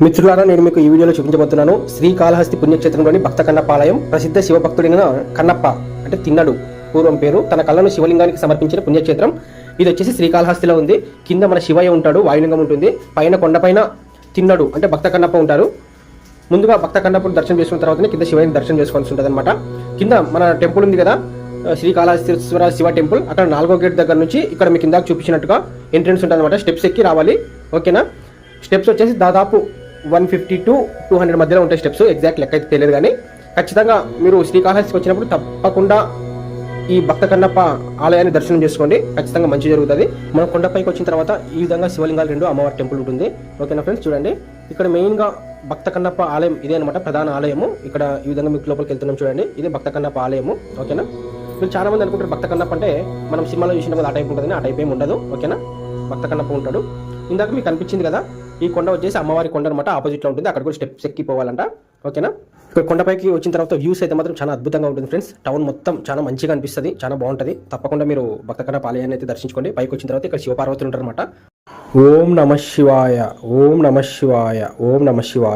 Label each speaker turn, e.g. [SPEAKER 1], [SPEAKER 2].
[SPEAKER 1] మిత్రులారా, నేను మీకు ఈ వీడియోలో చూపించబోతున్నాను శ్రీకాళహస్తి పుణ్యక్షేత్రంలోని భక్త కన్నప్ప ఆలయం. ప్రసిద్ధ శివభక్తుడైన కన్నప్ప అంటే తిన్నడు పూర్వం పేరు, తన కళ్ళను శివలింగానికి సమర్పించిన పుణ్యక్షేత్రం. ఇది వచ్చేసి శ్రీకాళహస్తిలో ఉంది. కింద మన శివయ్య ఉంటాడు, వాయులింగం ఉంటుంది. పైన కొండపైన తిన్నడు అంటే భక్త కన్నప్ప ఉంటారు. ముందుగా భక్త కన్నప్పను దర్శనం చేసుకున్న తర్వాతనే కింద శివయ్యని దర్శనం చేసుకోవాల్సి ఉంటుంది అనమాట. కింద మన టెంపుల్ ఉంది కదా, శ్రీకాళహస్తీశ్వర శివ టెంపుల్, అక్కడ 4వ గేట్ దగ్గర నుంచి ఇక్కడ మీకు కిందాక చూపించినట్టుగా ఎంట్రెన్స్ ఉంటుంది అనమాట. స్టెప్స్ ఎక్కి రావాలి, ఓకేనా. స్టెప్స్ వచ్చేసి దాదాపు 150 to 200 మధ్యలో ఉంటాయి స్టెప్స్. ఎగ్జాక్ట్ లెక్క అయితే తెలియదు, కానీ ఖచ్చితంగా మీరు శ్రీకాళహస్తికి వచ్చినప్పుడు తప్పకుండా ఈ భక్త కన్నప్ప ఆలయాన్ని దర్శనం చేసుకోండి, ఖచ్చితంగా మంచి జరుగుతుంది. మనం కొండపైకి వచ్చిన తర్వాత ఈ విధంగా శివలింగాలు 2 అమ్మవారి టెంపుల్ ఉంటుంది, ఓకేనా ఫ్రెండ్స్. చూడండి, ఇక్కడ మెయిన్గా భక్త కన్నప్ప ఆలయం ఇదే అనమాట, ప్రధాన ఆలయము. ఇక్కడ ఈ విధంగా మీకు లోపలికి వెళ్తున్నాం చూడండి, ఇదే భక్త కన్నప్ప ఆలయము, ఓకేనా. మీరు చాలా మంది అనుకుంటారు భక్త కన్నప్ప అంటే మనం సినిమాలో చూసిన ఆ టైప్ ఉంటుందని. ఆ టైప్ ఏమి ఉండదు, ఓకేనా. భక్త కన్నప్ప ఉంటాడు. ఇందాక మీకు అనిపించింది కదా, ఈ కొండ వచ్చేసి అమ్మవారి కొండ అనమాట, ఆపోజిట్లో ఉంటుంది. అక్కడ కూడా స్టెప్స్ ఎక్కిపోవాలంట, ఓకేనా. ఇక్కడ కొండపైకి వచ్చిన తర్వాత వ్యూస్ అయితే మాత్రం చాలా అద్భుతంగా ఉంటుంది ఫ్రెండ్స్. టౌన్ మొత్తం చాలా మంచిగా అనిపిస్తుంది, చాలా బాగుంటుంది. తప్పకుండా మీరు భక్త కన్నప్ప ఆలయాన్ని అయితే దర్శించుకోండి. పైకి వచ్చిన తర్వాత ఇక్కడ శివపార్వతులు ఉంటారన్నమాట. ఓం నమ శివాయ, ఓం నమ శివాయ, ఓం నమ శివాయ.